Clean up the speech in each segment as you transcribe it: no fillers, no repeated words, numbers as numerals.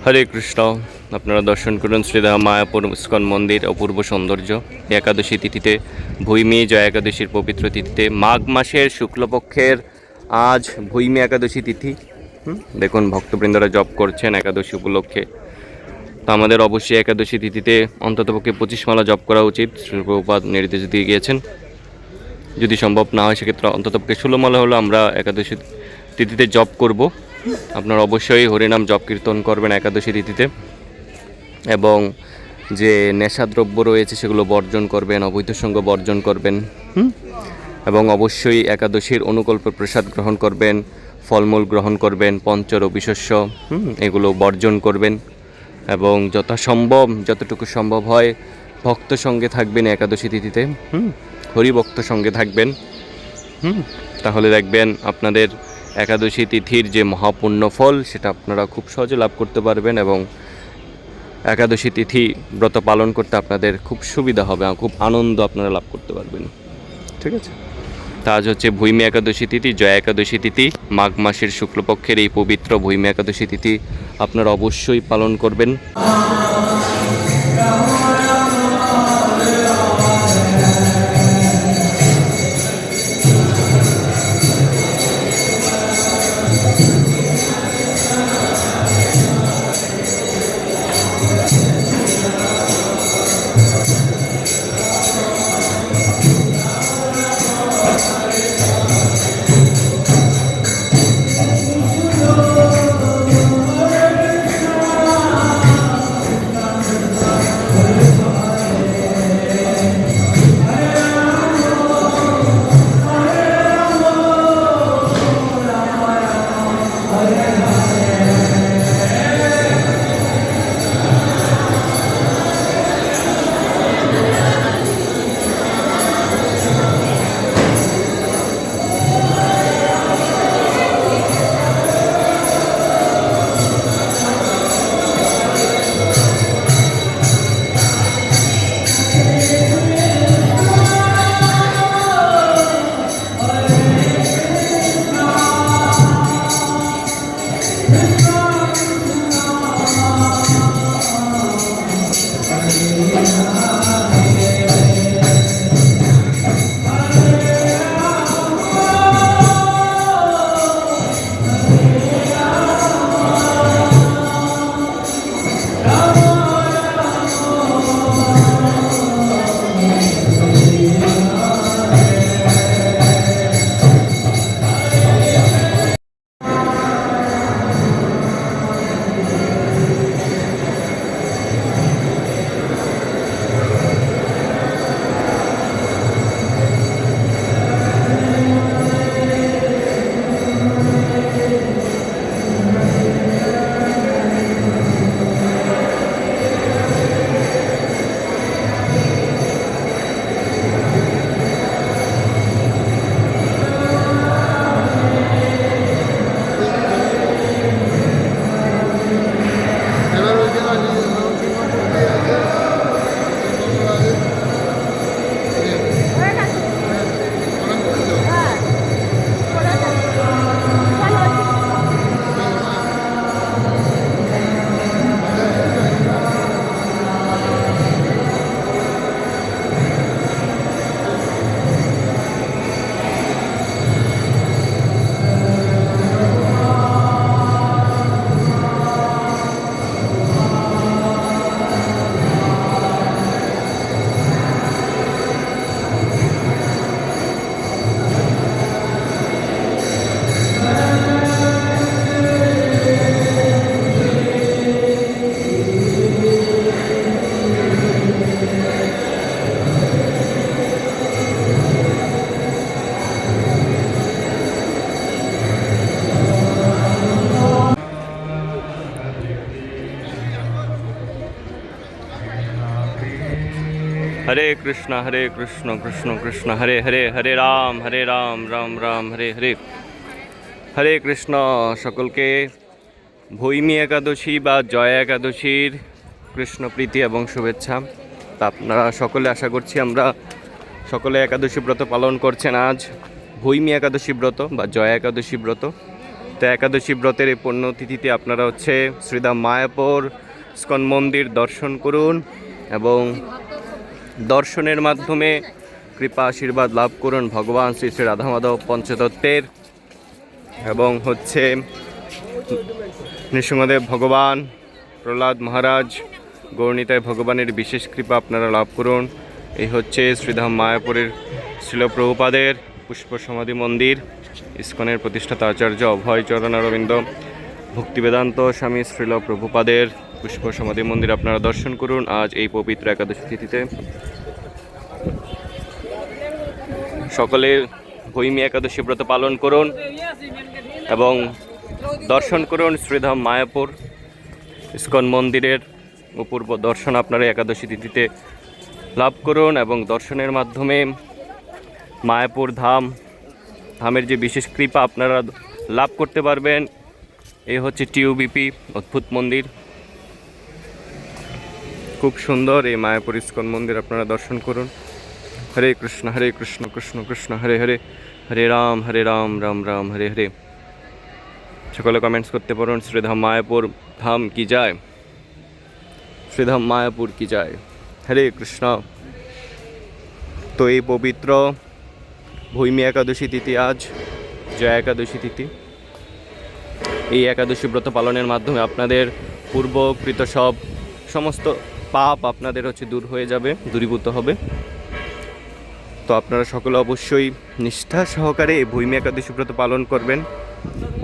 হরে কৃষ্ণ। আপনারা দর্শন করুন শ্রীধাম মায়াপুর ইস্কন মন্দির, অপূর্ব সৌন্দর্য। একাদশী তিথিতে, ভূমি জয়া একাদশীর পবিত্র তিথিতে, মাঘ মাসের শুক্লপক্ষের আজ ভূমি একাদশী তিথি। দেখুন ভক্তবৃন্দরা জপ করছেন একাদশী উপলক্ষে। তো আমাদের অবশ্যই একাদশী তিথিতে অন্ততপক্ষে 25 মালা জপ করা উচিত, শ্রী প্রভুপাদ নির্দেশ দিয়ে গিয়েছেন। যদি সম্ভব না হয় সেক্ষেত্রে অন্ততপক্ষে 16 মালা হলো আমরা একাদশী তিথিতে জপ করব। আপনারা অবশ্যই হরিনাম জপ কীর্তন করবেন একাদশী তিথিতে, এবং যে নেশাদ্রব্য রয়েছে সেগুলো বর্জন করবেন, অবৈধ সঙ্গ বর্জন করবেন, এবং অবশ্যই একাদশীর অনুকল্প প্রসাদ গ্রহণ করবেন, ফলমূল গ্রহণ করবেন, পঞ্চরবিশস্য এগুলো বর্জন করবেন, এবং যতটুকু সম্ভব হয় ভক্ত সঙ্গে থাকবেন একাদশী তিথিতে, হরিভক্ত সঙ্গে থাকবেন। তাহলে দেখবেন আপনাদের একাদশী তিথির যে মহাপুণ্য ফল সেটা আপনারা খুব সহজে লাভ করতে পারবেন, এবং একাদশী তিথি ব্রত পালন করতে আপনাদের খুব সুবিধা হবে, খুব আনন্দ আপনারা লাভ করতে পারবেন। ঠিক আছে, তা আজ হচ্ছে ভূমি একাদশী তিথি, জয়া একাদশী তিথি। মাঘ মাসের শুক্লপক্ষের এই পবিত্র ভূমি একাদশী তিথি আপনারা অবশ্যই পালন করবেন। হরে কৃষ্ণ কৃষ্ণ কৃষ্ণ হরে হরে, হরে রাম রাম রাম হরে হরে। হরে কৃষ্ণ। সকলকে ভৈমী একাদশী বা জয়া একাদশীর কৃষ্ণপ্রীতি এবং শুভেচ্ছা। তা আপনারা সকলে, আশা করছি আমরা সকলে একাদশী ব্রত পালন করছেন। আজ ভৈমী একাদশী ব্রত বা জয়া একাদশী ব্রত। তো একাদশী ব্রতের এই পুণ্যতিথিতে আপনারা হচ্ছে শ্রীধাম মায়াপুর ইস্কন মন্দির দর্শন করুন এবং দর্শনের মাধ্যমে কৃপা আশীর্বাদ লাভ করুন ভগবান শ্রী শ্রী রাধা মাধব পঞ্চতত্ত্বের এবং হচ্ছে নৃসিংহদেব ভগবান, প্রহ্লাদ মহারাজ, গৌরনীতায় ভগবানের বিশেষ কৃপা আপনারা লাভ করুন। এই হচ্ছে শ্রীধাম মায়াপুরের শ্রীল প্রভুপাদের পুষ্প সমাধি মন্দির, ইস্কনের প্রতিষ্ঠাতা আচার্য অভয় চরণ অরবিন্দ ভক্তিবেদান্ত স্বামী শ্রীল প্রভুপাদের পুষ্প সমাধি মন্দির আপনারা দর্শন করুন আজ এই পবিত্র একাদশী তিথিতে। সকলে ভৈমী একাদশী ব্রত পালন করুন এবং দর্শন করুন শ্রীধাম মায়াপুর ইস্কন মন্দিরের অপূর্ব দর্শন আপনারা একাদশী তিথিতে লাভ করুন এবং দর্শনের মাধ্যমে মায়াপুর ধামের যে বিশেষ কৃপা আপনারা লাভ করতে পারবেন। এই হচ্ছে টিউবিপি অদ্ভুত মন্দির, খুব সুন্দর এই মায়াপুর ইস্কন মন্দির আপনারা দর্শন করুন। হরে কৃষ্ণ কৃষ্ণ কৃষ্ণ হরে হরে, হরে রাম রাম রাম হরে হরে। সকলে কমেন্টস করতে পারুন শ্রীধাম মায়াপুর ধাম কি যায়, শ্রীধাম মায়াপুর কি যায়। হরে কৃষ্ণ। তো এই পবিত্র ভৈমী একাদশী তিথি আজ জয়া একাদশী তিথি। এই একাদশী ব্রত পালনের মাধ্যমে আপনাদের পূর্বকৃত সমস্ত পাপ আপনাদের হচ্ছে দূর হয়ে যাবে, দূরীভূত হবে। তো আপনারা সকলে অবশ্যই নিষ্ঠা সহকারে এই ভৈমী একাদশী ব্রত পালন করবেন,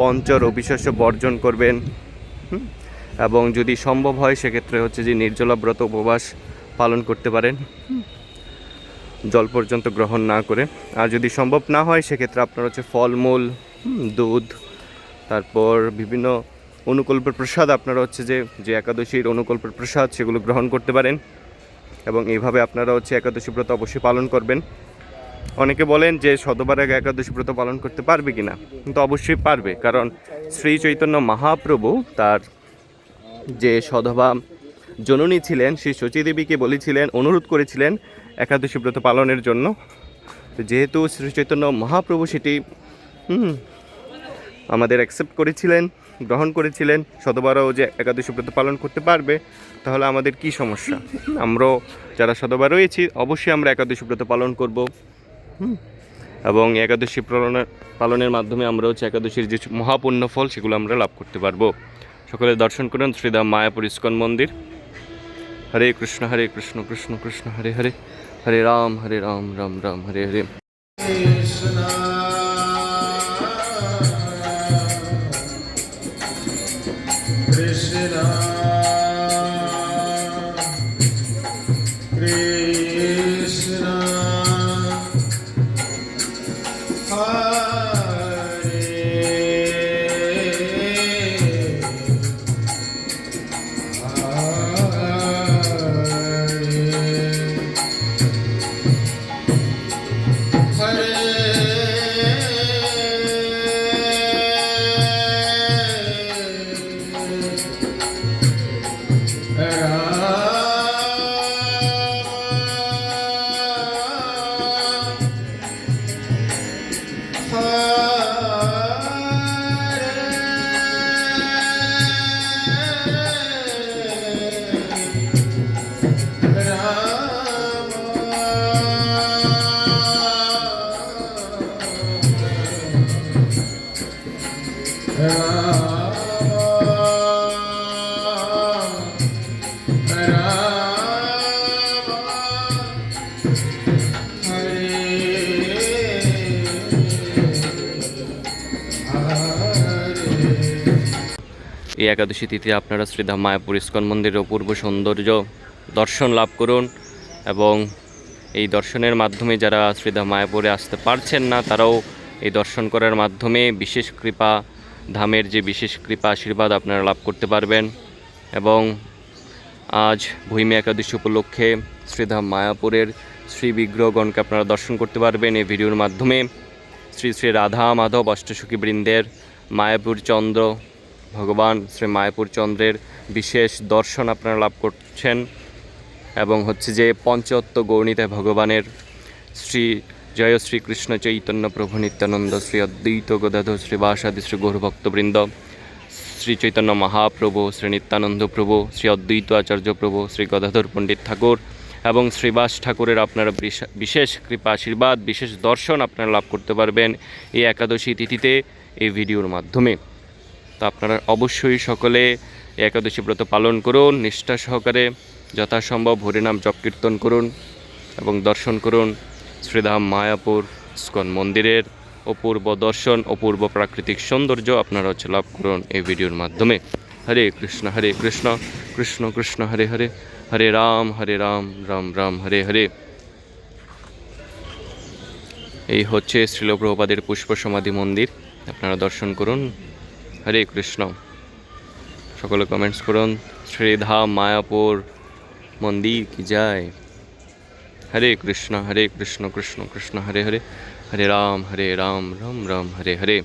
পঞ্চ রবিশস্য বর্জন করবেন এবং যদি সম্ভব হয় সেক্ষেত্রে হচ্ছে যে নির্জলা ব্রত উপবাস পালন করতে পারেন জল পর্যন্ত গ্রহণ না করে। আর যদি সম্ভব না হয় সেক্ষেত্রে আপনারা হচ্ছে ফলমূল, দুধ, তারপর বিভিন্ন অনুকল্পের প্রসাদ আপনারা হচ্ছে যে একাদশীর অনুকল্পের প্রসাদ সেগুলো গ্রহণ করতে পারেন এবং এইভাবে আপনারা হচ্ছে একাদশী ব্রত অবশ্যই পালন করবেন। অনেকে বলেন যে শতবার আগে একাদশী ব্রত পালন করতে পারবে কিনা, কিন্তু অবশ্যই পারবে, কারণ শ্রী চৈতন্য মহাপ্রভু তার যে সধবা জননী ছিলেন শ্রী শচীদেবীকে বলেছিলেন, অনুরোধ করেছিলেন একাদশী ব্রত পালনের জন্য। যেহেতু শ্রী চৈতন্য মহাপ্রভু সেটি আমাদের অ্যাকসেপ্ট করেছিলেন, গ্রহণ করেছিলেন, শতবারও যে একাদশী ব্রত পালন করতে পারবে, তাহলে আমাদের কি সমস্যা? আমরাও যারা শতবার রয়েছি অবশ্যই আমরা একাদশী ব্রত পালন করব এবং একাদশী পালনের মাধ্যমে আমরা হচ্ছে একাদশীর যে মহাপুণ্য ফল সেগুলো আমরা লাভ করতে পারবো। সকলে দর্শন করুন শ্রীধাম মায়াপুর ইস্কন মন্দির। হরে কৃষ্ণ কৃষ্ণ কৃষ্ণ হরে হরে, হরে রাম রাম রাম হরে হরে। এই একাদশী তিথিতে আপনারা শ্রীধাম মায়াপুর ইস্কন মন্দিরের অপূর্ব সৌন্দর্য দর্শন লাভ করুন এবং এই দর্শনের মাধ্যমে যারা শ্রীধাম মায়াপুরে আসতে পারছেন না তারাও এই দর্শন করার মাধ্যমে বিশেষ কৃপা ধামের যে বিশেষ কৃপা আশীর্বাদ আপনারা লাভ করতে পারবেন। এবং আজ ভৈমী একাদশী উপলক্ষে শ্রীধাম মায়াপুরের শ্রী বিগ্রহগণকে আপনারা দর্শন করতে পারবেন এই ভিডিওর মাধ্যমে। শ্রী শ্রী রাধা মাধব অষ্টসখী বৃন্দের মায়াপুর চন্দ্র ভগবান শ্রী মায়াপুর চন্দ্রের বিশেষ দর্শন আপনারা লাভ করছেন এবং হচ্ছে যে পঞ্চতত্ত্ব গৌরনীতায় ভগবানের শ্রী জয় শ্রীকৃষ্ণ চৈতন্য প্রভু নিত্যানন্দ শ্রী অদ্বৈত গদাধর শ্রীবাসাদি শ্রী গৌরভক্তবৃন্দ, শ্রী চৈতন্য মহাপ্রভু, শ্রী নিত্যানন্দ প্রভু, শ্রী অদ্বৈত আচার্য প্রভু, শ্রী গদাধর পণ্ডিত ঠাকুর এবং শ্রীবাস ঠাকুরের আপনারা বিশেষ কৃপা আশীর্বাদ, বিশেষ দর্শন আপনারা লাভ করতে পারবেন এই একাদশী তিথিতে এই ভিডিওর মাধ্যমে। তো আপনারা অবশ্যই সকলে এই একাদশী ব্রত পালন করুন, নিষ্ঠা সহকারে যথাসম্ভব হরিনাম জপ কীর্তন করুন এবং দর্শন করুন শ্রীধাম মায়াপুর ইস্কন মন্দিরের অপূর্ব দর্শন, অপূর্ব প্রাকৃতিক সৌন্দর্য আপনারা লাভ করুন এই ভিডিওর মাধ্যমে। হরে কৃষ্ণ কৃষ্ণ কৃষ্ণ হরে হরে, হরে রাম রাম রাম হরে হরে। এই হচ্ছে শ্রীল প্রভুপাদের পুষ্প সমাধি মন্দির, আপনারা দর্শন করুন। হরে কৃষ্ণ। সকলে কমেন্টস করুন শ্রীধাম মায়াপুর মন্দির কি যায়। হরে কৃষ্ণ কৃষ্ণ কৃষ্ণ হরে হরে, হরে রাম রাম রাম হরে হরে।